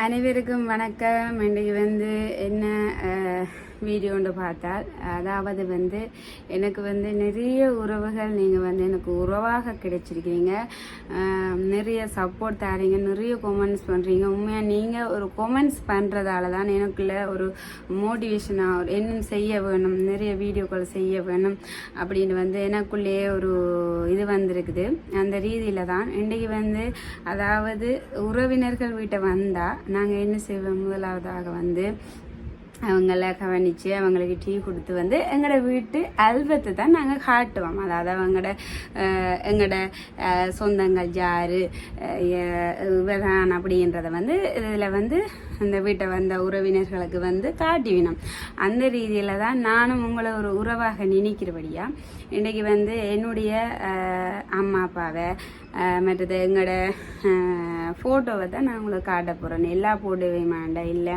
அனைவருக்கும் வணக்கம். இன்றைக்கு என்ன வீடியோ ஒன்று பார்த்தால், அதாவது எனக்கு நிறைய உறவுகள் நீங்கள் எனக்கு உறவாக கிடைச்சிருக்கீங்க. நிறைய சப்போர்ட் தரீங்க, நிறைய கொமெண்ட்ஸ் பண்ணுறீங்க. உண்மையாக நீங்கள் ஒரு கொமெண்ட்ஸ் பண்ணுறதால தான் எனக்குள்ள ஒரு மோட்டிவேஷனாக இன்னும் செய்ய வேணும், நிறைய வீடியோக்கள் செய்ய வேணும் அப்படின்னு எனக்குள்ளேயே ஒரு இது வந்திருக்குது. அந்த ரீதியில் தான் இன்றைக்கு அதாவது உறவினர்கள் வீட்டை வந்தால் நாங்கள் என்ன செய்வோம், முதலாவதாக அவங்கள கவனித்து அவங்களுக்கு டீ கொடுத்து எங்களோட வீட்டு அல்வத்தை தான் நாங்கள் காட்டுவோம். அதாவது எங்களோட சொந்தங்கள் யார் இவதான் அப்படின்றத இதில் இந்த வீட்டை வந்த உறவினர்களுக்கு காட்டிவினோம். அந்த ரீதியில் தான் நானும் உங்களை ஒரு உறவாக நினைக்கிறபடியா இன்றைக்கு என்னுடைய அம்மா அப்பாவை மற்றது எங்களோட ஃபோட்டோவை தான் நான் உங்களுக்கு காட்ட போகிறேன். எல்லா ஃபோட்டோவையும் வேண்டாம். இல்லை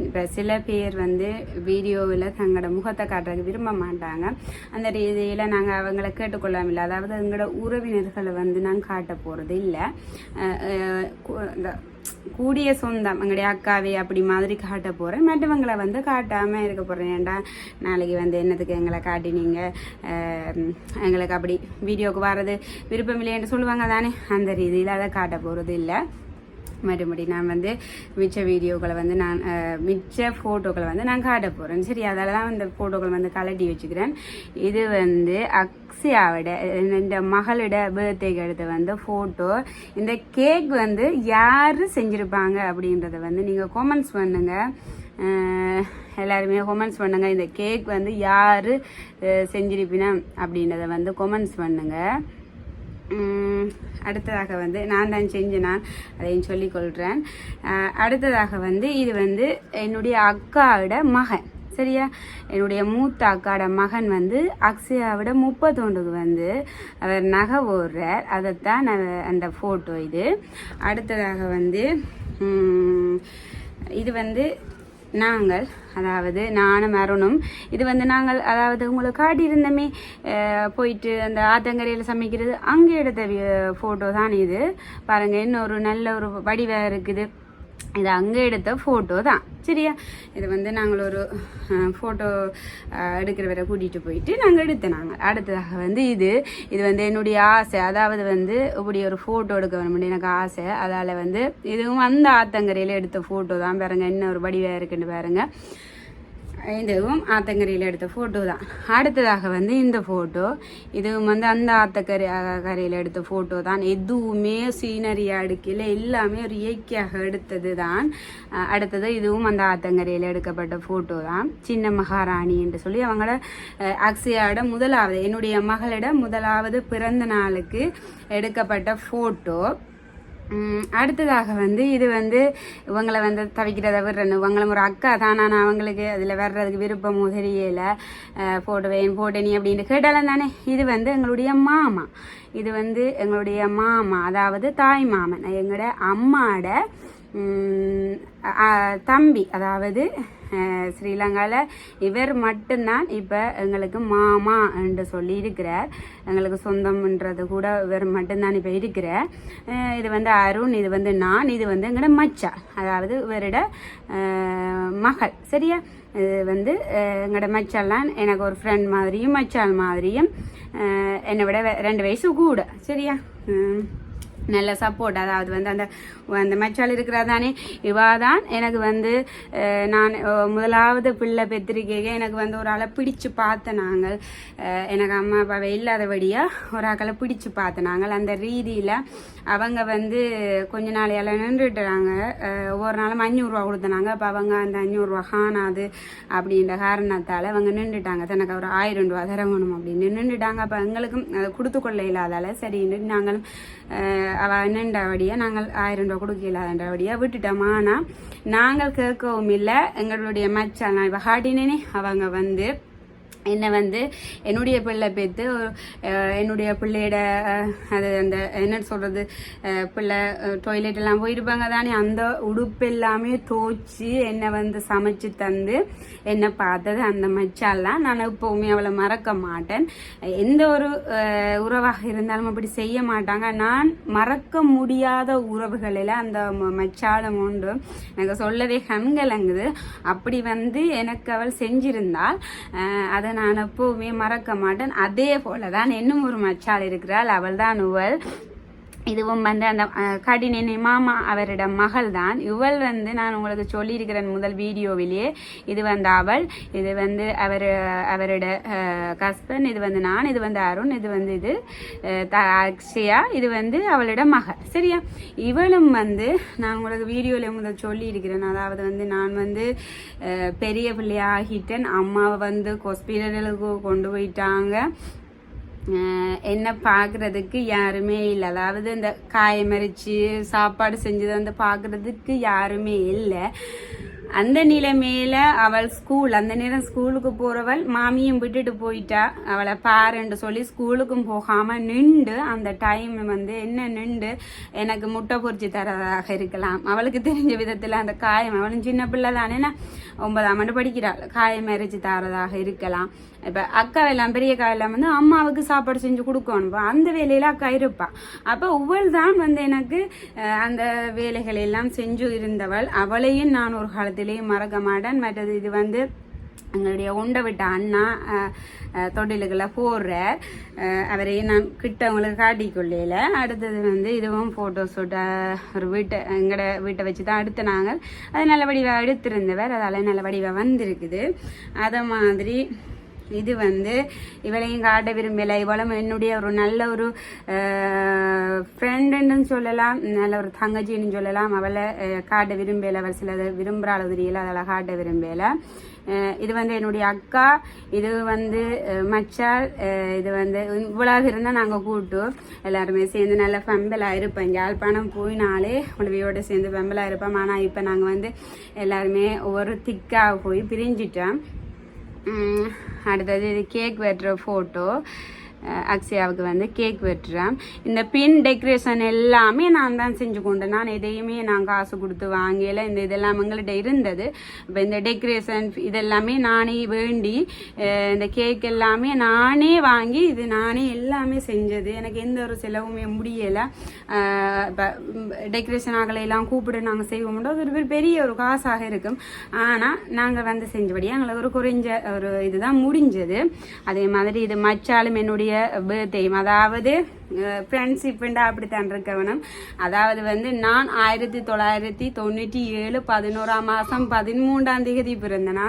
இப்போ சில பேர் வீடியோவில் தங்களோட முகத்தை காட்டுறதுக்கு விரும்ப மாட்டாங்க. அந்த ரீதியில் நாங்கள் அவங்கள கேட்டுக்கொள்ளாமல், அதாவது எங்களோட உறவினர்களை நாங்கள் காட்ட போகிறது இல்லை. இந்த கூடிய சொந்தம் எங்களுடைய அக்காவே அப்படி மாதிரி காட்ட போகிறேன். மற்றவங்களை காட்டாமல் இருக்க போகிறேன். ஏன்டா நாளைக்கு என்னத்துக்கு எங்களை காட்டினீங்க, எங்களுக்கு அப்படி வீடியோவுக்கு வர்றது விருப்பம் இல்லைன்னு சொல்லுவாங்க தானே. அந்த ரீதியில் அதை காட்ட போகிறது இல்லை. மறுபடி நான் மிச்ச வீடியோக்களை நான் மிச்ச ஃபோட்டோக்களை நான் காட்ட போகிறேன். சரி, அதில் தான் இந்த ஃபோட்டோக்கள் கலட்டி வச்சுக்கிறேன். இது அக்ஸியாவோட இந்த மகளோட பர்த்டேக்கு எடுத்த ஃபோட்டோ. இந்த கேக் யார் செஞ்சுருப்பாங்க அப்படின்றத நீங்கள் கொமெண்ட்ஸ் பண்ணுங்கள். எல்லாருமே கொமெண்ட்ஸ் பண்ணுங்கள். இந்த கேக் யார் செஞ்சிருப்பினா அப்படின்றத கொமெண்ட்ஸ் பண்ணுங்கள். அடுத்ததாக நான் தான் செஞ்சேன், அதையும் சொல்லிக்கொள்கிறேன். அடுத்ததாக இது என்னுடைய அக்காவோட மகன். சரியா, என்னுடைய மூத்த அக்காவோட மகன் அக்ஷயாவோட 31க்கு அவர் நகை ஓடுறார். அதைத்தான் அந்த ஃபோட்டோ. இது அடுத்ததாக இது நாங்கள், அதாவது நானும் அருணும், இது நாங்கள் அதாவது உங்களுக்கு காட்டியிருந்தோமே போயிட்டு அந்த ஆத்தங்கரையில் சமைக்கிறது, அங்கே எடுத்த ஃபோட்டோ தான் இது. பாருங்கள், இன்னொரு நல்ல ஒரு வடிவாக இருக்குது. இது அங்கே எடுத்த ஃபோட்டோ தான். சரியா, இது நாங்கள் ஒரு ஃபோட்டோ எடுக்கிறவரை கூட்டிகிட்டு போயிட்டு நாங்கள் எடுத்தோம். அடுத்ததாக இது என்னுடைய ஆசை. அதாவது இப்படி ஒரு ஃபோட்டோ எடுக்க வேணும் எனக்கு ஆசை. அதால் இதுவும் அந்த ஆத்தங்கரையில் எடுத்த ஃபோட்டோ தான். பாருங்கள், இன்னும் ஒரு வடிவாக இருக்குன்னு பாருங்கள். இதுவும் ஆத்தங்கரையில் எடுத்த ஃபோட்டோ தான். அடுத்ததாக இந்த ஃபோட்டோ, இதுவும் அந்த கரையில் எடுத்த ஃபோட்டோ தான். எதுவுமே சீனரியாக எடுக்கல, எல்லாமே ஒரு இயற்கையாக எடுத்தது தான். அடுத்தது இதுவும் அந்த ஆத்தங்கரையில் எடுக்கப்பட்ட ஃபோட்டோ தான். சின்ன மகாராணி என்று சொல்லி அவங்களோட அக்ஷயாவோட முதலாவது, என்னுடைய மகளோட முதலாவது பிறந்த நாளுக்கு எடுக்கப்பட்ட ஃபோட்டோ. அடுத்ததாக இது இவங்களை தவிக்கிறத விடுறேன்னு, இவங்களும் ஒரு அக்கா தான். நான் அவங்களுக்கு அதில் வர்றதுக்கு விருப்பமோ தெரியல. போட்டோ நீ அப்படின்னு கேட்டாலும் தானே. இது எங்களுடைய மாமா. இது எங்களுடைய மாமா, அதாவது தாய் மாமன், எங்களோட அம்மாவோட தம்பி. அதாவது ஸ்ரீலங்காவில் இவர் மட்டும்தான் இப்போ எங்களுக்கு மாமா என்று சொல்லி இருக்கிறார். எங்களுக்கு சொந்தம்ன்றது கூட இவர் மட்டும்தான் இப்போ இருக்கிறார். இது அருண், இது நான், இது எங்களோட மச்சா, அதாவது இவரோட மகள். சரியா, இது எங்களோட மச்சாலாம் எனக்கு ஒரு ஃப்ரெண்ட் மாதிரியும் மச்சால் மாதிரியும், என்னை விட 2 வயசு கூட. சரியா, நல்ல சப்போர்ட். அதாவது அந்த மச்சால் இருக்கிறா தானே, இவா தான் எனக்கு நான் முதலாவது பிள்ளை பெற்றிருக்கேங்க. எனக்கு ஒரு ஆளை பிடிச்சு பார்த்தேன். நாங்கள் எனக்கு அம்மா அப்பாவை இல்லாதபடியாக ஒரு ஆக்களை பிடிச்சு பார்த்தேன். நாங்கள் அந்த ரீதியில் அவங்க கொஞ்ச நாளையெல்லாம் நின்றுட்டுறாங்க. ஒவ்வொரு நாளும் 500 ரூபா கொடுத்தனாங்க. அப்போ அவங்க அந்த 500 ரூபா காணாது அப்படின்ற காரணத்தால் அவங்க நின்றுட்டாங்க. தனக்கு ஒரு 1000 ரூபா தரணும் அப்படின்னு நின்றுட்டாங்க. அப்போ எங்களுக்கும் அதை கொடுத்து கொள்ள இல்லாதால சரின்னு நாங்களும் அவள் நின்றபடியாக நாங்கள் 1000 ரூபா கொடுக்க இல்லாதபடியாக விட்டுட்டோம். ஆனால் நாங்கள் கேட்கவும் இல்லை. எங்களுடைய மச்சான் நான் இப்போ காட்டினேனே, அவங்க என்னை வந்து என்னுடைய பிள்ளை பேத்து என்னுடைய பிள்ளையோட அது அந்த என்ன சொல்கிறது பிள்ளை டாய்லெட் எல்லாம் போயிருப்பாங்க தானே, அந்த உடுப்பு எல்லாமே துவைச்சி என்னை வந்து சமைச்சு தந்து என்னை பார்த்தது அந்த மச்சாலாம். நான் எப்போவுமே அவளை மறக்க மாட்டேன். எந்த ஒரு உறவாக இருந்தாலும் அப்படி செய்ய மாட்டாங்க. நான் மறக்க முடியாத உறவுகளில் அந்த மச்சாலம் உண்டு. எனக்கு சொல்லவே கண்கலங்குது. அப்படி வந்து எனக்கு அவள் செஞ்சிருந்தால் அதை நான் எப்பவுமே மறக்க மாட்டேன். அதே போல தான் இன்னும் ஒரு மச்சாள் இருக்கிறாள், அவள் தான் இவள். இதுவும் வந்து அந்த கடினின் மாமா அவரோட மகள் தான் இவள். வந்து நான் உங்களுக்கு சொல்லியிருக்கிறேன் முதல் வீடியோவிலேயே. இது வந்து அவள், இது வந்து அவரோட ஹஸ்பண்ட், இது வந்து நான், இது வந்து அருண், இது வந்து இது அக்ஷயா, இது வந்து அவளோட மகள். சரியா? இவளும் வந்து நான் உங்களுக்கு வீடியோவில் முதல் சொல்லியிருக்கிறேன். அதாவது வந்து நான் வந்து பெரிய பிள்ளையாகிட்டேன். அம்மாவை வந்து ஹாஸ்பிட்டலுக்கு கொண்டு போயிட்டாங்க. என்ன பார்க்குறதுக்கு யாருமே இல்லை. அதாவது இந்த காயமரிச்சு சாப்பாடு செஞ்சது வந்து பார்க்குறதுக்கு யாருமே இல்லை. அந்த நிலைமையில அவள் அந்த நேரம் ஸ்கூலுக்கு போறவள் மாமியும் விட்டுட்டு போயிட்டா. அவளை பாருன்னு சொல்லி ஸ்கூலுக்கும் போகாம நின்று அந்த டைம் வந்து என்ன நின்று எனக்கு முட்டை பொறிச்சு தரதாக இருக்கலாம். அவளுக்கு தெரிஞ்ச விதத்துல அந்த காயம், அவளும் சின்ன பிள்ளை தானே, 9ஆம் ஆண்டு படிக்கிறாள், காயம் அரைச்சு தரதாக இருக்கலாம். இப்ப அக்கா எல்லாம் பெரிய அக்கா எல்லாம் வந்து அம்மாவுக்கு சாப்பாடு செஞ்சு கொடுக்கணும். அந்த வேலையில அக்கா இருப்பா. அப்ப இவள் தான் வந்து எனக்கு அந்த வேலைகள் எல்லாம் செஞ்சு இருந்தவள். அவளையும் நான் ஒரு காலத்திலேயே மறக்க மாட்டேன். மற்றது இது வந்து எங்களுடைய உண்டை விட்ட அண்ணா தொழில்களை போடுறார். அவரையும் நான் கிட்டவங்களுக்கு காட்டிக்கொள்ளையில. அடுத்தது வந்து இதுவும் ஃபோட்டோஸோட ஒரு எங்களோட வீட்டை வச்சு தான் எடுத்து நாங்கள். அது நல்ல வடிவாக எடுத்திருந்தவர், அதால் நல்ல வடிவாக வந்திருக்குது. அதை மாதிரி இது வந்து இவளையும் காட்ட விரும்பலை. இவளும் என்னுடைய ஒரு நல்ல ஒரு ஃப்ரெண்டுன்னு சொல்லலாம், நல்ல ஒரு தங்கச்சின்னு சொல்லலாம். அவளை காட்ட விரும்பலை. அவள் சில விரும்புகிற தெரியல, அதெல்லாம் காட்ட விரும்பலை. இது வந்து என்னுடைய அக்கா, இது வந்து மச்சார். இது வந்து இவ்வளவு இருந்தால் நாங்கள் கூட்டு எல்லாருமே சேர்ந்து நல்ல ஃபெம்பலாக இருப்போம். யாழ்ப்பாணம் போயினாலே உடவையோடு சேர்ந்து ஃபெம்பலாக இருப்போம். ஆனால் இப்போ நாங்கள் வந்து எல்லாருமே ஒவ்வொரு திக்காக போய் பிரிஞ்சிட்டோம். அடுத்தது இது கேக் வெட்டுற ஃபோட்டோ. அக்ஷயாவுக்கு வந்து கேக் வெட்டுறேன். இந்த பின் டெக்கரேஷன் எல்லாமே நான் தான் செஞ்சு கொண்டேன். நான் எதையுமே நான் காசு கொடுத்து வாங்கல. இதெல்லாம் எங்கள்கிட்ட இருந்தது. இப்போ இந்த டெக்கரேஷன் இதெல்லாமே நானே வேண்டி, இந்த கேக் எல்லாமே நானே வாங்கி இது நானே எல்லாமே செஞ்சது. எனக்கு எந்த ஒரு செலவுமே முடியலை. இப்போ டெக்கரேஷன் ஆகலையெல்லாம் கூப்பிட்டு நாங்கள் செய்வோம்னா ஒரு பெரிய ஒரு காசாக இருக்கும். ஆனால் நாங்கள் வந்து செஞ்சபடியே எங்களுக்கு ஒரு குறைஞ்ச ஒரு இதுதான் முடிஞ்சது. அதே மாதிரி இது மச்சாலும் என்னுடைய பர்த்டே, அதாவது ஃப்ரெண்ட்ஷிப்ண்டா அப்படித்தான் இருக்கவனும். அதாவது வந்து நான் 1997 11ஆம் மாதம் 13ஆம் தேதி பிறந்தனா.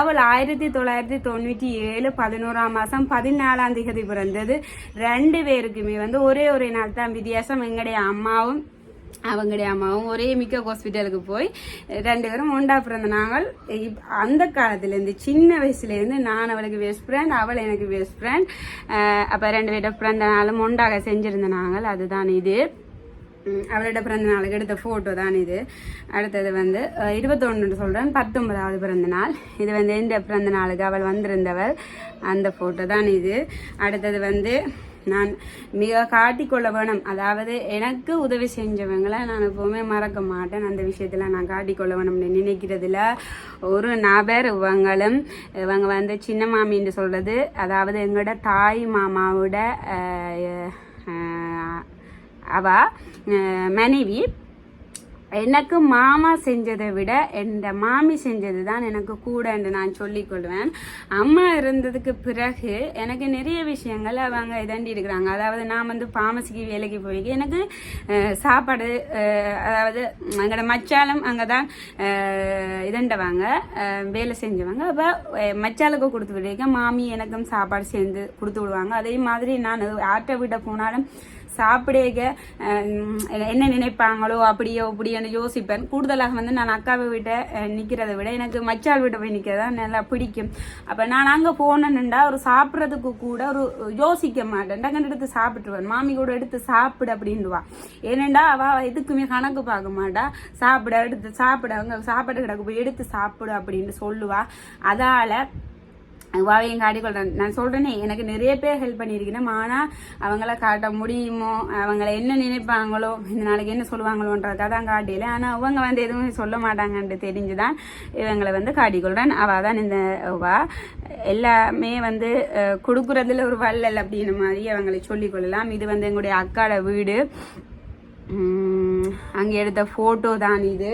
அவள் 1997 11ஆம் மாதம் 14ஆம் தேதி பிறந்தது. 2 பேருக்குமே வந்து ஒரே நாள் தான் வித்தியாசம். எங்களுடைய அம்மாவும் அவங்களுடைய அம்மாவும் ஒரே மிக்க ஹாஸ்பிட்டலுக்கு போய் 2 பேரும் ஒண்டா பிறந்த நாங்கள். அந்த காலத்துலேருந்து சின்ன வயசுலேருந்து நான் அவளுக்கு பெஸ்ட் ஃப்ரெண்ட், அவள் எனக்கு பெஸ்ட் ஃப்ரெண்ட். அப்போ 2 பேர்ட பிறந்த நாளும் ஒன்றாக செஞ்சுருந்த நாங்கள். அதுதான் இது. அவளோட பிறந்த நாளுக்கு எடுத்த ஃபோட்டோ தான் இது. அடுத்தது வந்து 21 சொல்கிறேன், 19ஆவது பிறந்த நாள். இது வந்து எந்த பிறந்த நாளுக்கு அவள் வந்திருந்தவள், அந்த ஃபோட்டோ தான் இது. அடுத்தது வந்து நான் மிக காட்டிக்கொள்ள வேணும். அதாவது எனக்கு உதவி செஞ்சவங்களை நான் எப்பவுமே மறக்க மாட்டேன். அந்த விஷயத்துல நான் காட்டிக்கொள்ள வேணும்னு நினைக்கிறதுல ஒரு நபர் இவங்க வந்து சின்ன மாமின்னு சொல்றது. அதாவது எங்களோட தாய் மாமாவோட அவ மனைவி. எனக்கு மாமா செஞ்சதை விட என் மாமி செஞ்சது தான் எனக்கு கூட என்று நான் சொல்லிக்கொள்வேன். அம்மா இருந்ததுக்கு பிறகு எனக்கு நிறைய விஷயங்கள் அவங்க இதண்டி இருக்கிறாங்க. அதாவது நான் வந்து பாமசிக்கு வேலைக்கு போய் எனக்கு சாப்பாடு, அதாவது எங்களோட மச்சாலும் அங்கே தான் இதண்டவாங்க வேலை செஞ்சவங்க. அப்போ மச்சாலுக்கு கொடுத்து விடுங்க, மாமி எனக்கும் சாப்பாடு சேர்ந்து கொடுத்து விடுவாங்க. அதே மாதிரி நான் ஆட்டை விட போனாலும் சாப்பிடேக என்ன நினைப்பாங்களோ அப்படியோ இப்படின்னு யோசிப்பேன். கூடுதலாக வந்து நான் அக்காவை விட்ட நிற்கிறத விட எனக்கு மச்சால் விட்ட போய் நிற்கிறதா நல்லா பிடிக்கும். அப்போ நான் அங்கே போனேன்னுண்டா ஒரு சாப்பிட்றதுக்கு கூட ஒரு யோசிக்க மாட்டேன், டக்குன்னு எடுத்து சாப்பிட்டுருவேன். மாமி கூட எடுத்து சாப்பிடு அப்படின்டுவா. ஏனெண்டா அவள் எதுக்குமே கணக்கு பார்க்க மாட்டா. எடுத்து சாப்பிட அவங்க சாப்பாடு கிடக்கு போய் எடுத்து சாப்பிடு அப்படின்னு சொல்லுவா. அதால் வாவையும் காட்டிக்கொள்றேன். நான் சொல்றேனே, எனக்கு நிறைய பேர் ஹெல்ப் பண்ணியிருக்கேன். ஆனால் அவங்கள காட்ட முடியுமோ, அவங்கள என்ன நினைப்பாங்களோ, இந்த நாளைக்கு என்ன சொல்லுவாங்களோன்றதுக்காக தான் காட்டியில. ஆனால் அவங்க வந்து எதுவும் சொல்ல மாட்டாங்கன்ட்டு தெரிஞ்சுதான் இவங்களை வந்து காட்டிக்கொள்றேன். அவள் தான் இந்த எல்லாமே வந்து கொடுக்குறதுல ஒரு வள்ளல் அப்படின்னு மாதிரி அவங்களை சொல்லிக்கொள்ளலாம். இது வந்து எங்களுடைய அக்காட வீடு, அங்கே எடுத்த ஃபோட்டோ தான் இது.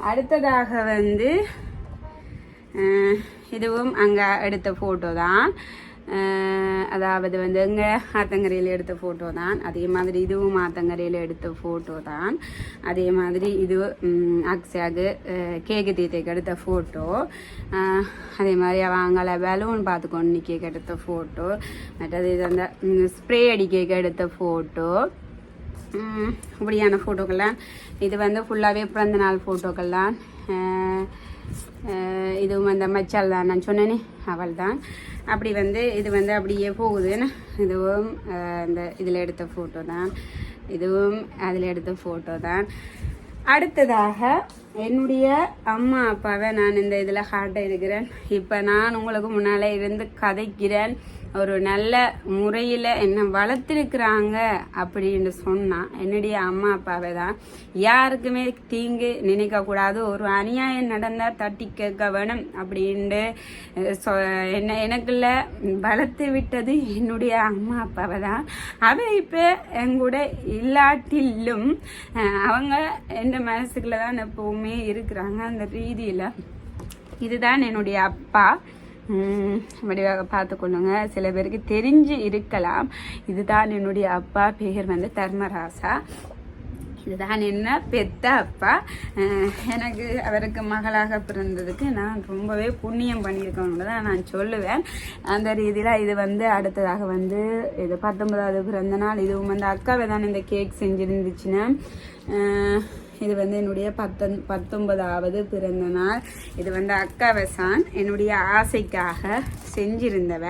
அடுத்ததாக வந்து இதுவும் அங்கே எடுத்த ஃபோட்டோ தான். அதாவது வந்து எங்கே ஆத்தங்கரையில் எடுத்த ஃபோட்டோ தான். அதே மாதிரி இதுவும் ஆத்தங்கரையில் எடுத்த ஃபோட்டோ தான். அதே மாதிரி இது அக்ஸாக்கு கேக்கு தீத்தைக்கு எடுத்த ஃபோட்டோ. அதே மாதிரி அவங்கள பலூன் பார்த்துக்கொண்டு நிற்க எடுத்த ஃபோட்டோ. மற்றது இது அந்த ஸ்ப்ரே அடிக்க எடுத்த ஃபோட்டோ. இப்படியான ஃபோட்டோக்கள்லாம் இது வந்து ஃபுல்லாகவே பிறந்த நாள் ஃபோட்டோக்கள்லாம். இதுவும் அந்த மச்சால் தான் நான் சொன்னேனே, அவள் தான். அப்படி வந்து இது வந்து அப்படியே போகுதுன்னு இதுவும் இந்த இதில் எடுத்த ஃபோட்டோ தான். இதுவும் அதில் எடுத்த ஃபோட்டோ தான். அடுத்ததாக என்னுடைய அம்மா அப்பாவை நான் இந்த இதில் காட்ட இருக்கிறேன். இப்போ நான் உங்களுக்கு முன்னால் இருந்து கதைக்கிறேன். ஒரு நல்ல முறையில் என்ன வளர்த்துருக்குறாங்க அப்படின்னு சொன்னால் என்னுடைய அம்மா அப்பாவை தான். யாருக்குமே தீங்கு நினைக்கக்கூடாது, ஒரு அநியாயம் நடந்தால் தட்டி கேட்க வேணும் அப்படின்ட்டு எனக்குள்ள வளர்த்து விட்டது என்னுடைய அம்மா அப்பாவை தான். அவ இப்போ எங்கூட இல்லாட்டிலும் அவங்க எந்த மனசுக்குள்ள தான் எப்பவுமே இருக்கிறாங்க. அந்த ரீதியில் இதுதான் என்னுடைய அப்பா. வடிவாக பார்த்துக்கொள்ளுங்க. சில பேருக்கு தெரிஞ்சு இருக்கலாம். இதுதான் என்னுடைய அப்பா. பேர் வந்து தர்மராசா. இதுதான் என்ன பெத்த அப்பா. எனக்கு அவருக்கு மகளாக பிறந்ததுக்கு நான் ரொம்பவே புண்ணியம் பண்ணியிருக்கேன்னு தான் நான் சொல்லுவேன். அந்த ரீதியில் இது வந்து அடுத்ததாக வந்து இது 19வது பிறந்த நாள். இதுவும் வந்து அக்காவை தான் இந்த கேக் செஞ்சுருந்துச்சுன்னா. இது வந்து என்னுடைய 19வது பிறந்த நாள். இது வந்து அக்காவசான் என்னுடைய ஆசைக்காக செஞ்சிருந்தவ.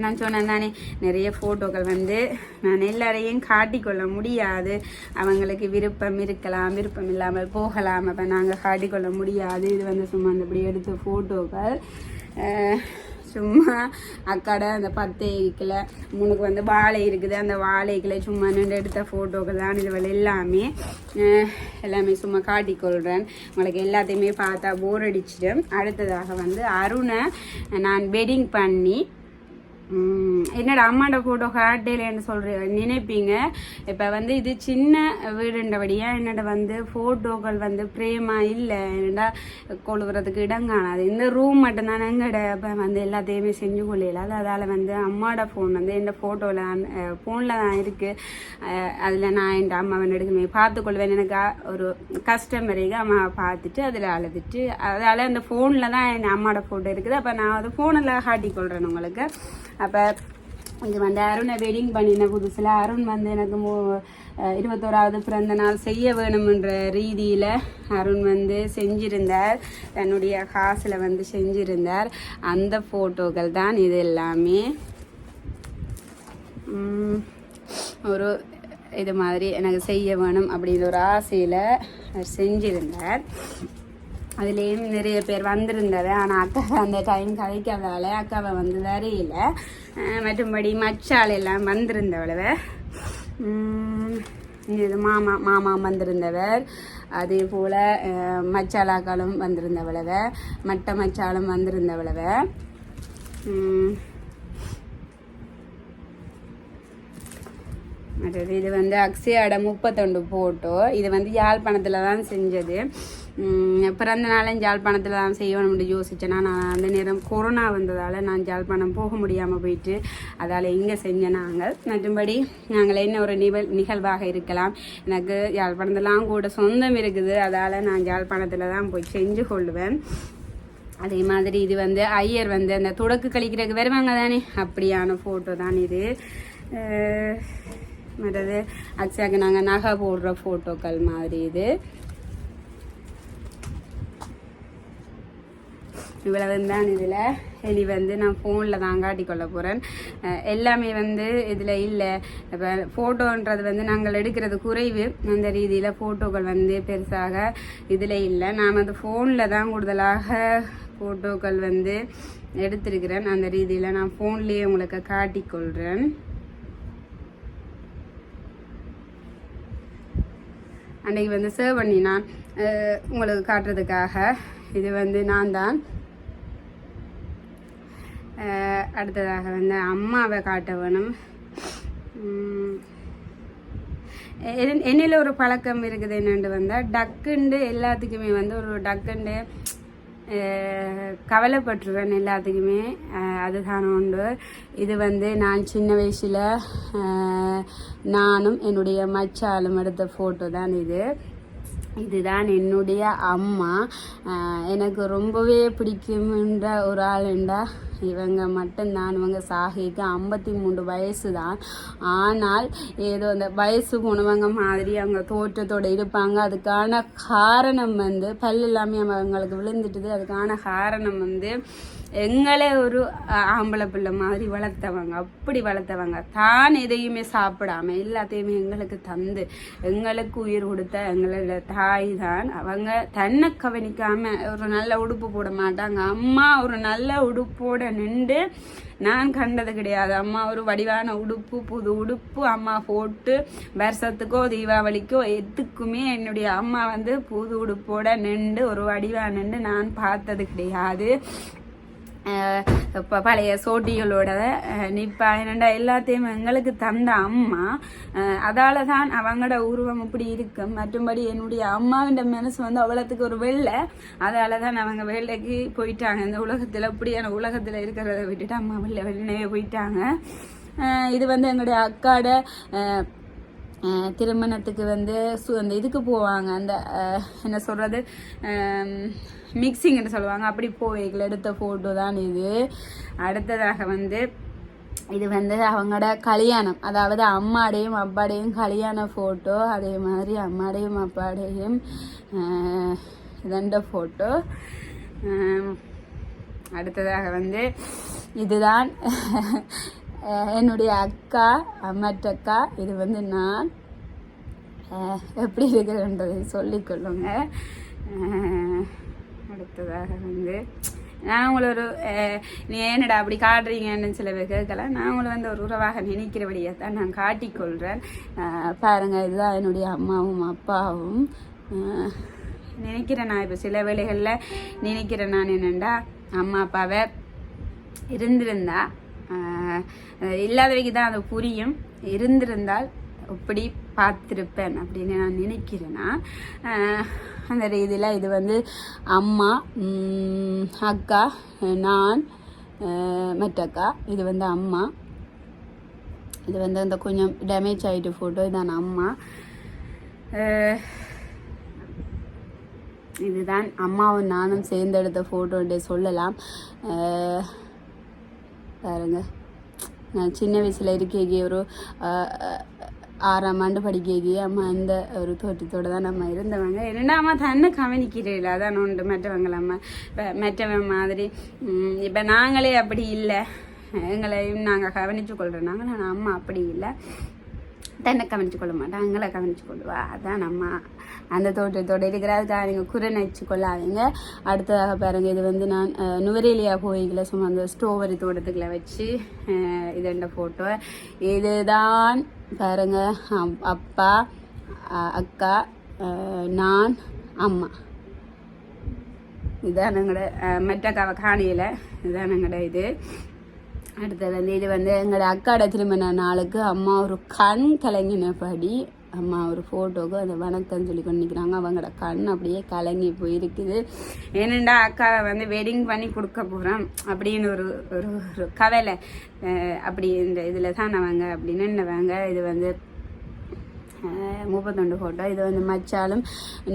நான் சொன்னேன் தானே, நிறைய ஃபோட்டோக்கள் வந்து நான் எல்லாரையும் காட்டிக்கொள்ள முடியாது. அவங்களுக்கு விருப்பம் இருக்கலாம், விருப்பம் இல்லாமல் போகலாம். அப்போ நாங்கள் காட்டிக்கொள்ள முடியாது. இது வந்து சும்மா அந்தபடி எடுத்த ஃபோட்டோக்கள். சும்மா அக்காட அந்த 10 ஏக்கில் முன்னுக்கு வந்து வாழை இருக்குது. அந்த வாழைக்கில் சும்மா நின்று எடுத்த ஃபோட்டோக்கள் தான் இதுவரை எல்லாமே சும்மா காட்டிக்கொள்கிறேன். உங்களுக்கு எல்லாத்தையுமே பார்த்தா போர் அடிச்சிடும். அடுத்ததாக வந்து அருணை நான் வெட்டிங் பண்ணி என்னோட அம்மாண்ட ஃபோட்டோ காட்டையிலன்னு நினைப்பீங்க. இப்போ வந்து இது சின்ன வீடுன்றபடியாக என்னோட வந்து ஃபோட்டோக்கள் வந்து பிரேமாக இல்லை. என்னடா கொழுவுறதுக்கு இடம் காணாது. இந்த ரூம் மட்டும்தான் எங்கட இப்போ வந்து எல்லாத்தையுமே செஞ்சு கொள்ளல. அதால் வந்து அம்மாவோட ஃபோன் வந்து என் ஃபோனில் தான் இருக்குது. அதில் நான் என் அம்மாவை எடுக்குமே பார்த்துக்கொள்வேன். எனக்கு ஒரு கஷ்டம் வரைக்கும் அம்மாவை பார்த்துட்டு அதில் அழுதுட்டு அதால் அந்த ஃபோனில் தான் என் அம்மாவோட ஃபோட்டோ இருக்குது. அப்போ நான் அது ஃபோனில் காட்டிக்கொள்கிறேன் உங்களுக்கு. அப்போ இது வந்து அருணை வெட்டிங் பண்ணின புதுசில் அருண் வந்து எனக்கு 21வது பிறந்த நாள் செய்ய வேணுமென்ற ரீதியில் அருண் வந்து செஞ்சிருந்தார். தன்னுடைய காசில் வந்து செஞ்சிருந்தார். அந்த ஃபோட்டோக்கள் தான் இது எல்லாமே. ஒரு இது மாதிரி எனக்கு செய்ய வேணும் அப்படின்ற ஒரு ஆசையில் செஞ்சிருந்தார். அதுலேயும் நிறைய பேர் வந்திருந்தது. ஆனால் அக்காவை அந்த டைம் கதைக்காதால அக்காவை வந்து வரையில. மற்றும்படி மச்சால் எல்லாம் வந்திருந்தவளவ. இது மாமா வந்திருந்தவர். அதே போல் மச்சாலாக்களும் வந்திருந்தவளவ. மட்ட மச்சாலும் வந்திருந்தவளவ. மற்றது இது வந்து அக்ஷயாட 31 ஃபோட்டோ. இது வந்து யாழ்ப்பாணத்தில் தான் செஞ்சது. பிறந்த நாளும் யாழ்ப்பாணத்தில் தான் செய்யணும்னு யோசிச்சேன்னா நான் அந்த நேரம் கொரோனா வந்ததால் நான் யாழ்ப்பாணம் போக முடியாமல் போயிட்டு அதால் இங்கே செஞ்சேன். மற்றும்படி நாங்கள் என்ன ஒரு நிகழ்வாக இருக்கலாம். எனக்கு யாழ்ப்பாணத்துலாம் கூட சொந்தம் இருக்குது. அதால் நான் யாழ்ப்பாணத்தில் தான் போய் செஞ்சு கொள்ளுவேன். அதே மாதிரி இது வந்து ஐயர் வந்து அந்த தொடக்கு கழிக்கிறதுக்கு வருவாங்க தானே, அப்படியான ஃபோட்டோ தான் இது. மற்றது அக்ஷயாக்கு நாங்கள் நகை போடுற ஃபோட்டோக்கள் மாதிரி இது. இவ்வளவு தான் இதில். இனி வந்து நான் ஃபோனில் தான் காட்டிக்கொள்ள போகிறேன். எல்லாமே வந்து இதில் இல்லை. இப்போ ஃபோட்டோன்றது வந்து நாங்கள் எடுக்கிறது குறைவு. அந்த ரீதியில் ஃபோட்டோக்கள் வந்து பெருசாக இதில் இல்லை. நாம் அந்த ஃபோனில் தான் கூடுதலாக ஃபோட்டோக்கள் வந்து எடுத்திருக்கிறேன். அந்த ரீதியில் நான் ஃபோன்லேயே உங்களுக்கு காட்டிக்கொள்கிறேன். அன்றைக்கு வந்து சேவ் பண்ணி நான் உங்களுக்கு காட்டுறதுக்காக இது வந்து நான் தான். அடுத்ததாக வந்து அம்மாவை காட்ட வேணும். என்னில் ஒரு பழக்கம் இருக்குது என்னென்று வந்தால் டக்குண்டு எல்லாத்துக்குமே வந்து ஒரு டக்குண்டு கவலைப்பட்டுருவேன் எல்லாத்துக்குமே. அதுதான் உண்டு. இது வந்து நான் சின்ன வயசில் நானும் என்னுடைய மச்சாலும் எடுத்த ஃபோட்டோ தான் இது. இதுதான் என்னுடைய அம்மா. எனக்கு ரொம்பவே பிடிக்கும்ன்ற ஒரு ஆளுண்டா இவங்க மட்டும்தான். இவங்க சாகிக்கு 53 வயசு தான். ஆனால் ஏதோ அந்த வயசு போனவங்க மாதிரி அவங்க தோற்றத்தோடு இருப்பாங்க. அதுக்கான காரணம் வந்து பல்லு எல்லாமே அவங்களுக்கு விழுந்துட்டுது. அதுக்கான காரணம் வந்து எங்களே ஒரு ஆம்பளை பிள்ளை மாதிரி வளர்த்தவங்க. அப்படி வளர்த்தவங்க தான் எதையுமே சாப்பிடாம எல்லாத்தையுமே எங்களுக்கு தந்து எங்களுக்கு உயிர் கொடுத்த எங்களோட தாய் தான். அவங்க தன்னை கவனிக்காம ஒரு நல்ல உடுப்பு போட மாட்டாங்க. அம்மா ஒரு நல்ல உடுப்போட நின்று நான் கண்டது கிடையாது. அம்மா ஒரு வடிவான உடுப்பு, புது உடுப்பு அம்மா போட்டு வருஷத்துக்கோ தீபாவளிக்கோ எதுக்குமே என்னுடைய அம்மா வந்து புது உடுப்போட நின்று ஒரு வடிவா நின்று நான் பார்த்தது கிடையாது. பழைய சோட்டிகளோட நிப்பா என்னண்டா எல்லாத்தையும் எங்களுக்கு தந்த அம்மா. அதால தான் அவங்களோட உருவம் இப்படி இருக்கும். மற்றும்படி என்னுடைய அம்மாவின் மனசு வந்து அவ்வளோத்துக்கு ஒரு வெள்ளை. அதால தான் அவங்க வெள்ளைக்கு போயிட்டாங்க. இந்த உலகத்தில் இப்படியான உலகத்தில் இருக்கிறத விட்டுட்டு அம்மா வெள்ளையே போயிட்டாங்க. இது வந்து எங்களுடைய அக்காட திருமணத்துக்கு வந்து அந்த இதுக்கு போவாங்க. அந்த என்ன சொல்கிறது மிக்சிங்னு சொல்லுவாங்க. அப்படி போய்கள் எடுத்த ஃபோட்டோ தான் இது. அடுத்ததாக வந்து இது வந்து அவங்களோட கல்யாணம், அதாவது அம்மாடையும் அப்பாடையும் கல்யாண ஃபோட்டோ. அதே மாதிரி அம்மாடையும் அப்பாடையும் இதண்ட ஃபோட்டோ. அடுத்ததாக வந்து இதுதான் என்னுடைய அக்கா, அம்மாட்டக்கா. இது வந்து நான் எப்படி இருக்கிறேன்றதை சொல்லிக்கொள்ளுங்க. அடுத்ததாக வந்து நான் உங்களை ஒரு நீ ஏன்னடா அப்படி காட்டுறீங்கன்னு சில பேர் கேட்கலாம். நான் உங்களை வந்து ஒரு உறவாக நினைக்கிறபடியாக தான் நான் காட்டிக்கொள்கிறேன். பாருங்கள், இதுதான் என்னுடைய அம்மாவும் அப்பாவும். நினைக்கிறேன் நான் இப்போ சில வேளைகளில் நினைக்கிறேன் நான் என்னென்னா அம்மா அப்பாவை இருந்திருந்தா இல்லாதவைக்கு தான் அது புரியும். இருந்திருந்தால் இப்படி பார்த்துருப்பேன் அப்படின்னு நான் நினைக்கிறேன்னா. அந்த ரீதியில் இது வந்து அம்மா, அக்கா, நான், மற்றக்கா. இது வந்து அம்மா. இது வந்து அந்த கொஞ்சம் டேமேஜ் ஆகிட்டு ஃபோட்டோ. இதான் அம்மா. இதுதான் அம்மாவும் நானும் சேர்ந்தெடுத்த ஃபோட்டோன்ட்டு சொல்லலாம். பாருங்க, நான் சின்ன வயசில் இருக்கேகி ஒரு 6ஆம் ஆண்டு படிக்கேகி அம்மா அந்த ஒரு தோற்றத்தோடு தான் நம்ம இருந்தவங்க. என்னென்னா அம்மா தன்னை கவனிக்கிறீங்களா, அதான் உண்டு. மற்றவங்கள அம்மா இப்போ மற்றவன் மாதிரி இப்போ நாங்களே அப்படி இல்லை. எங்களையும் நாங்கள் கவனித்து கொள்கிறோம். நாங்கள் அம்மா அப்படி இல்லை. தன்னை கவனித்து கொள்ள மாட்டோம், எங்களை கவனித்து கொள்ளுவா. அதான் நம்ம அந்த தோட்டத்தோடு இருக்கிறதுக்காக நீங்கள் குறை நினச்சி கொள்ளாதீங்க. அடுத்ததாக பாருங்கள், இது வந்து நான் நுவரேலியா கோயில்களை சும்மா அந்த ஸ்ட்ராபெரி தோட்டத்துக்குள்ள வச்சு இது என்ன ஃபோட்டோ. இதுதான் பாருங்கள், அப்பா, அக்கா, நான், அம்மா. இதுதான் எங்களோட மெட்டக்காவை காணியில். இதுதான் எங்களோட இது. அடுத்தது வந்து இது வந்து எங்களோட அக்காட திருமண நாளுக்கு அம்மா ஒரு கண் கலங்கினபடி அம்மா ஒரு ஃபோட்டோவுக்கு அந்த வணக்கம் சொல்லி கொண்டு நிற்கிறாங்க. அவங்களோட கண் அப்படியே கலங்கி போயிருக்குது. ஏனெண்டா அக்காவை வந்து வெட்டிங் பண்ணி கொடுக்க போகிறோம் அப்படின்னு ஒரு ஒரு ஒரு கவலை. அப்படி இந்த இதில் தான் அவங்க அப்படி நின்றுவாங்க. இது வந்து 32 ஃபோட்டோ. இது வந்து மச்சாலும்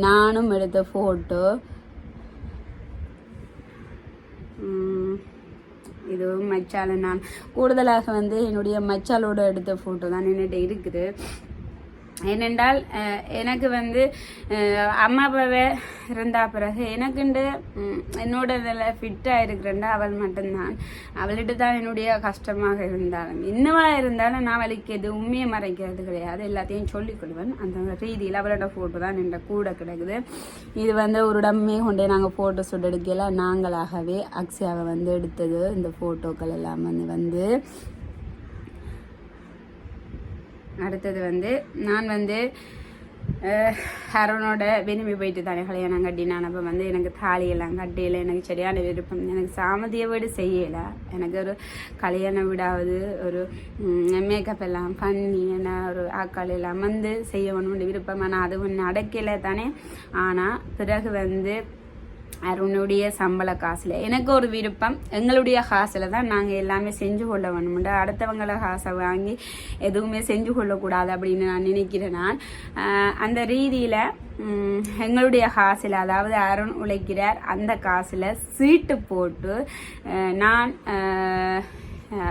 நானும் எடுத்த ஃபோட்டோ. இதுவும் மச்சால நான் கூடுதலாக வந்து என்னுடைய மச்சாலோட எடுத்த ஃபோட்டோ தான் என்னிட்ட இருக்குது. ஏனென்றால் எனக்கு வந்து அம்மா அப்பாவே இருந்தா பிறகு எனக்குண்டு என்னோட இதில் ஃபிட்டாக இருக்கிறேன்டா அவள் மட்டும்தான். அவள்கிட்ட தான் என்னுடைய கஷ்டமாக இருந்தாலும் என்னவா இருந்தாலும் நான் அவளுக்கு எதுவுமே மறைக்கிறது கிடையாது, எல்லாத்தையும் சொல்லிக்கொள்வேன். அந்த ரீதியில் அவளோட ஃபோட்டோ தான் என்ற கூட கிடக்குது. இது வந்து ஒரு இடமே கொண்டே நாங்கள் ஃபோட்டோ ஷூட் எடுக்கல, நாங்களாகவே அக்ஷயாவை வந்து எடுத்தது. இந்த ஃபோட்டோக்கள் எல்லாம் வந்து அடுத்தது வந்து நான் வந்து அருணோட விரும்பி போயிட்டு தானே கல்யாணம் கட்டினான். அப்போ வந்து எனக்கு தாலியெல்லாம் கட்டியில் எனக்கு சரியான விருப்பம். எனக்கு சாமதிய வீடு செய்யலை, எனக்கு ஒரு கல்யாண வீடாவது ஒரு மேக்கப் எல்லாம் பண்ணி என்ன ஒரு ஆக்கால் எல்லாம் வந்து செய்யணும்னு விருப்பம். ஆனால் அது ஒன்று நடக்கலை தானே. ஆனால் பிறகு வந்து அருணுடைய சம்பள காசில் எனக்கு ஒரு விருப்பம், எங்களுடைய காசில் தான் நாங்கள் எல்லாமே செஞ்சு கொள்ள வேணும்டா. அடுத்தவங்கள காசை வாங்கி எதுவுமே செஞ்சு கொள்ளக்கூடாது அப்படின்னு நான் நினைக்கிறேன். நான் அந்த ரீதியில் எங்களுடைய காசில், அதாவது அருண் உழைக்கிறார், அந்த காசில் சீட்டு போட்டு நான்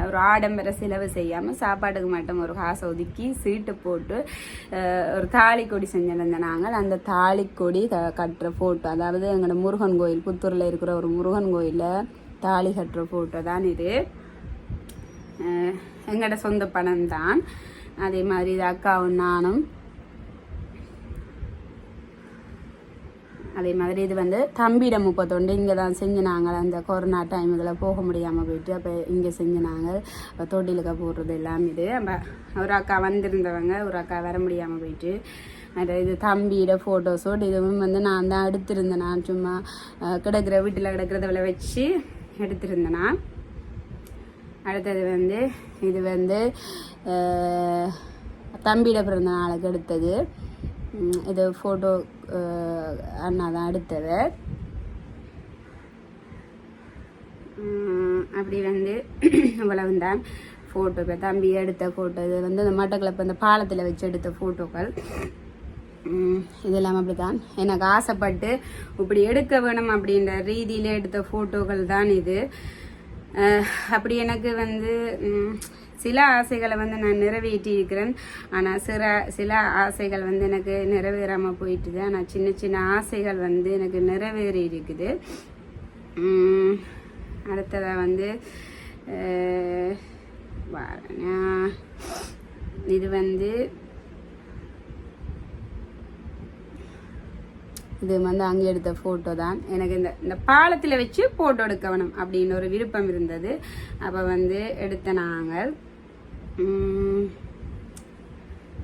ஒரு ஆடம்பர செலவு செய்யாமல் சாப்பாட்டுக்கு மட்டும் ஒரு காசை ஒதுக்கி சீட்டு போட்டு ஒரு தாலி கொடி செஞ்சிருந்த நாங்கள். அந்த தாலி கொடி கட்டுற ஃபோட்டோ, அதாவது எங்களோட முருகன் கோயில், புத்தூரில் இருக்கிற ஒரு முருகன் கோயிலில் தாலி கட்டுற ஃபோட்டோ தான் இது. எங்களோட சொந்த பணம் தான். அதே மாதிரி இது அக்காவும் நானும். அதே மாதிரி இது வந்து தம்பியிட 31 இங்கே தான் செஞ்சினாங்க. அந்த கொரோனா டைமுகளில் போக முடியாமல் போயிட்டு அப்போ இங்கே செஞ்சினாங்க. அப்போ தொட்டிலுக்க போடுறது எல்லாம் இது. அப்போ ஒரு அக்கா வந்திருந்தவங்க, ஒரு அக்கா வர முடியாமல் போயிட்டு. இது தம்பியோட ஃபோட்டோஸோடு இதுவும் வந்து நான் தான் எடுத்திருந்தேன். நான் சும்மா கிடக்கிற வீட்டில் கிடக்கிறத வச்சு எடுத்திருந்தேன்னா. அடுத்தது வந்து இது வந்து தம்பியிட பிறந்த நாளுக்கு எடுத்தது. இது ஃபோட்டோ அண்ணா தான் எடுத்தது. அப்படி வந்து இவ்வளவுதான் ஃபோட்டோ. இப்போ தம்பி எடுத்த ஃபோட்டோ இது வந்து இந்த மட்டக்களப்பு அந்த பாலத்தில் வச்சு எடுத்த ஃபோட்டோக்கள் இதெல்லாம். அப்படி தான் எனக்கு ஆசைப்பட்டு இப்படி எடுக்க வேணும் அப்படின்ற ரீதியில் எடுத்த ஃபோட்டோக்கள் தான் இது. அப்படி எனக்கு வந்து சில ஆசைகளை வந்து நான் நிறைவேற்றி இருக்கிறேன். ஆனால் சில ஆசைகள் வந்து எனக்கு நிறைவேறாமல் போயிட்டுது. ஆனால் சின்ன சின்ன ஆசைகள் வந்து எனக்கு நிறைவேறி இருக்குது. அடுத்ததாக வந்து இது வந்து இது வந்து அங்கே எடுத்த ஃபோட்டோ தான். எனக்கு இந்த பாலத்தில் வச்சு ஃபோட்டோ எடுக்க வேணும் அப்படின்னு ஒரு விருப்பம் இருந்தது. அப்போ வந்து எடுத்த நாங்கள்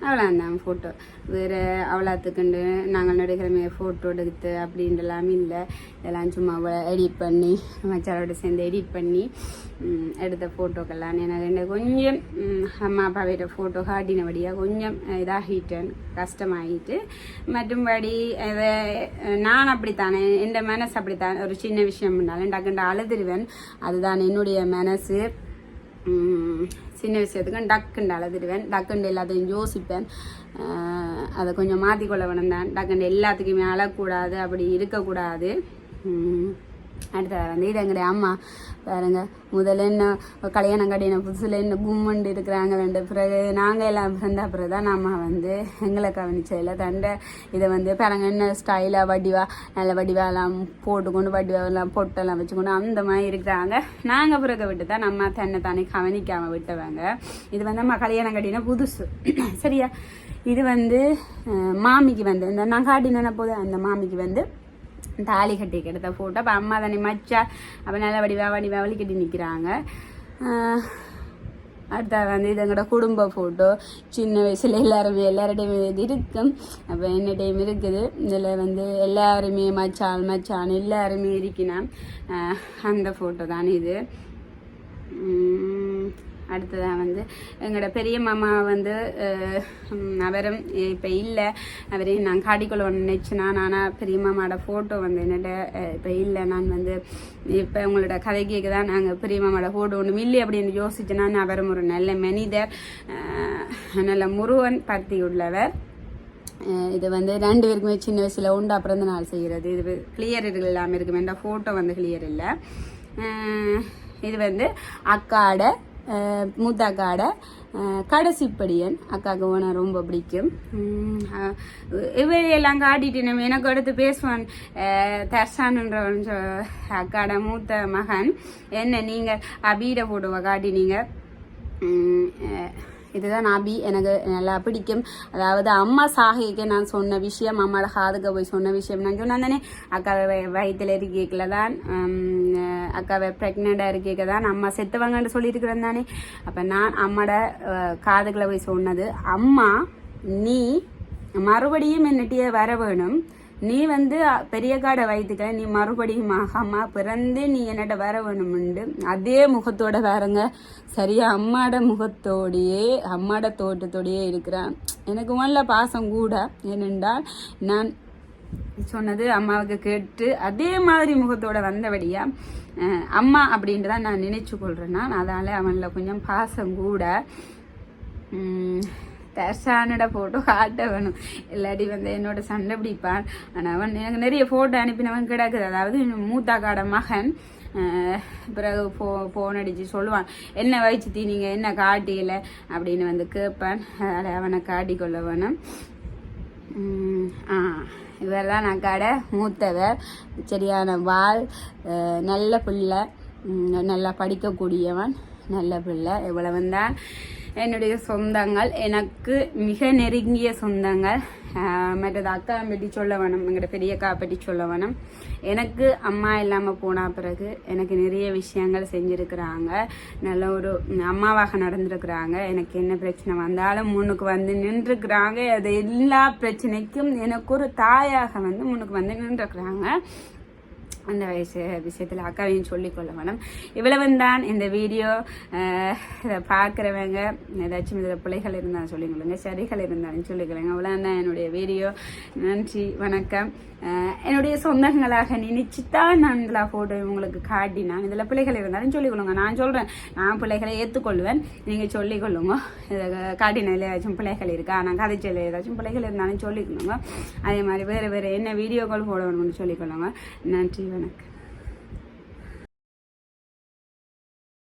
அவ்வளோந்தான் ஃபோட்டோ. வேறு அவ்வளோத்துக்குண்டு நாங்கள் நடுக்கிறமே ஃபோட்டோ எடுத்து அப்படின்றலாம் இல்லை. இதெல்லாம் சும்மா எடிட் பண்ணி மச்சாரோட சேர்ந்து எடிட் பண்ணி எடுத்த ஃபோட்டோக்கெல்லாம் எனக்கு கொஞ்சம் அம்மா அப்பாவிட்ட ஃபோட்டோ காட்டினபடியாக கொஞ்சம் இதாகிட்டேன், கஷ்டமாகிட்டு. மற்றும்படி அதை நான் அப்படித்தானே, என் மனசு அப்படித்தான். ஒரு சின்ன விஷயம் பண்ணாலும் டக்குண்டு அழுதுருவேன். அதுதான் என்னுடைய மனசு. சின்ன விஷயத்துக்கு டக்குண்டு அழுதுடுவேன், டக்குண்டு எல்லாத்தையும் யோசிப்பேன். அதை கொஞ்சம் மாற்றிக்கொள்ள வேணும் தான். டக்குண்டு எல்லாத்துக்குமே அழக்கூடாது, அப்படி இருக்கக்கூடாது. அடுத்தது வந்து இது எங்களுடைய அம்மா பாருங்க. முதல்ல என்ன கல்யாணம் கட்டின புதுசில் என்ன கும்மண்டு இருக்கிறாங்க. பிறகு நாங்கள் எல்லாம் பிறந்த பிறகு தான் அம்மா வந்து எங்களை கவனிச்சதில்லை. தண்டை இதை வந்து பாருங்க என்ன ஸ்டைலாக நல்ல வடிவாலாம் போட்டுக்கொண்டு வடிவாலாம் பொட்டெல்லாம் வச்சுக்கொண்டு அந்த மாதிரி இருக்கிறாங்க. நாங்கள் பிறகு விட்டு தான் நம்ம தானே கவனிக்காமல் விட்டவங்க. இது வந்து அம்மா கல்யாணம் கட்டின புதுசு சரியா. இது வந்து மாமிக்கு வந்து இந்த நான் காட்டின போது அந்த மாமிக்கு வந்து தாலி கட்டி எடுத்த ஃபோட்டோ. அப்போ அம்மா தானே மச்சா, அப்போ நல்லா வடிவா வலிக்கட்டி நிற்கிறாங்க. அடுத்த வந்து இது எங்களோட குடும்ப ஃபோட்டோ. சின்ன வயசில் எல்லாருடையுமே இது இருக்கும். அப்போ என்ன டைம் இருக்குது. இதில் வந்து எல்லாருமே மச்சான் எல்லாருமே இருக்கினா அந்த ஃபோட்டோ தான் இது. அடுத்ததான் வந்து எங்களோட பெரிய மாமா வந்து அவரும் இப்போ இல்லை, அவரையும் நான் காட்டிக்கொள்ள நினச்சினா. ஆனால் பெரிய மாமாவோட ஃபோட்டோ வந்து என்னோட இப்போ இல்லை. நான் வந்து இப்போ உங்களோட கதை கேட்க தான் நாங்கள் பெரிய மாமாவோட ஃபோட்டோ ஒன்றும் இல்லை அப்படின்னு யோசிச்சேன்னா. அவரும் ஒரு நல்ல மனிதர், நல்ல முருகன் பக்தி உள்ளவர். இது வந்து 2 பேருக்குமே சின்ன வயசில் உண்டா பிறந்த நாள் செய்கிறது. இது கிளியர் இல்லாமல் இருக்கும், என்ற ஃபோட்டோ வந்து கிளியர் இல்லை. இது வந்து அக்காட மூத்த அக்காட கடைசிப்படியன் அக்காவுக்கு உன ரொம்ப பிடிக்கும். இவையெல்லாம் காட்டிட்டு நம்ம எனக்கு அடுத்து பேசுவான் தர்ஷானுன்றவன் அக்காட மூத்த மகன். என்ன நீங்கள் அபீட போடுவ காட்டினீங்க. இதுதான் அபி எனக்கு நல்லா பிடிக்கும். அதாவது அம்மா சாகைக்கு நான் சொன்ன விஷயம், அம்மாவோட காதுக்கு போய் சொன்ன விஷயம் நான் சொன்னேன் தானே. அக்காவை வயிற்றுல இருக்கைக்கில் தான், அக்காவை ப்ரெக்னெண்ட்டாக இருக்கைக்கு தான் அம்மா செத்துவாங்கன்னு சொல்லியிருக்கிறேன் தானே. அப்போ நான் அம்மாவோட காதுகளை போய் சொன்னது, அம்மா நீ மறுபடியும் என்னட்டியே வர வேணும், நீ பெரிய காடை வயிற்றுக்க நீ மறுபடியும் அம்மா பிறந்து நீ என்னட்ட வர வேணும்ண்டு அதே முகத்தோட வேறங்க. சரியா அம்மாட முகத்தோடையே அம்மாட தோட்டத்தோடையே இருக்கிறான். எனக்கு முதல்ல பாசம் கூட. ஏனென்றால் நான் சொன்னது அம்மாவுக்கு கேட்டு அதே மாதிரி முகத்தோட வந்தபடியா அம்மா அப்படின்றதான் நான் நினைச்சு கொள்றேன். நான் அதனால அவன்ல கொஞ்சம் பாசம் கூட. தர்ஷானோட ஃபோட்டோ காட்ட வேணும், இல்லாட்டி என்னோட சண்டை பிடிப்பான். ஆனால் அவன் எனக்கு நிறைய ஃபோட்டோ அனுப்பினவன் கிடக்குது. அதாவது மூத்தாக்காட மகன் பிறகு ஃபோன் அடித்து சொல்லுவான், என்ன வயிற்று நீங்கள் என்ன காட்டியில அப்படின்னு கேட்பான். அதில் அவனை காட்டிக்கொள்ள வேணும். இவர் தான் அக்காட மூத்தவர். சரியான வாள், நல்ல பிள்ளை, நல்லா படிக்கக்கூடியவன், நல்ல பிள்ளை. இவ்வளவு தான் என்னுடைய சொந்தங்கள், எனக்கு மிக நெருங்கிய சொந்தங்கள். மற்றது அக்கா பற்றி சொல்ல வேணும், எங்களோட பெரியக்கா பற்றி சொல்ல வேணும். எனக்கு அம்மா இல்லாமல் போன பிறகு எனக்கு நிறைய விஷயங்கள் செஞ்சுருக்கிறாங்க. நல்ல ஒரு அம்மாவாக நடந்திருக்கிறாங்க. எனக்கு என்ன பிரச்சனை வந்தாலும் முன்னுக்கு நின்றுக்கிறாங்க. அது எல்லா பிரச்சனைக்கும் எனக்கு ஒரு தாயாக முன்னுக்கு நின்றுக்கிறாங்க. அந்த விஷயத்தில் அக்காவையும் சொல்லிக்கொள்ள வேணும். இவ்வளவு தான் இந்த வீடியோ. இதை பார்க்குறவங்க ஏதாச்சும் இதில் பிள்ளைகள் இருந்தாலும் சொல்லிக்கொள்ளுங்க, சரிகள் இருந்தாலும் சொல்லிக்கொள்ளுங்க. அவ்வளோ தான் என்னுடைய வீடியோ. நன்றி, வணக்கம். என்னுடைய சொந்தங்களாக நினைச்சுதான் நான் இதில் ஃபோட்டோ உங்களுக்கு காட்டினான். இதில் பிள்ளைகள் இருந்தாலும் சொல்லிக்கொள்ளுங்க. நான் சொல்கிறேன், நான் பிள்ளைகளை ஏற்றுக்கொள்வேன், நீங்கள் சொல்லிக்கொள்ளுங்க. இதை காட்டினதில் ஏதாச்சும் பிள்ளைகள் இருக்கா, நான் கதைச்சல ஏதாச்சும் பிள்ளைகள் இருந்தாலும் சொல்லிக்கொள்ளுங்க. அதே மாதிரி வேறு வேறு என்ன வீடியோக்கள் போட வேணும்னு சொல்லிக்கொள்ளுங்க. நன்றி, வணக்கம்.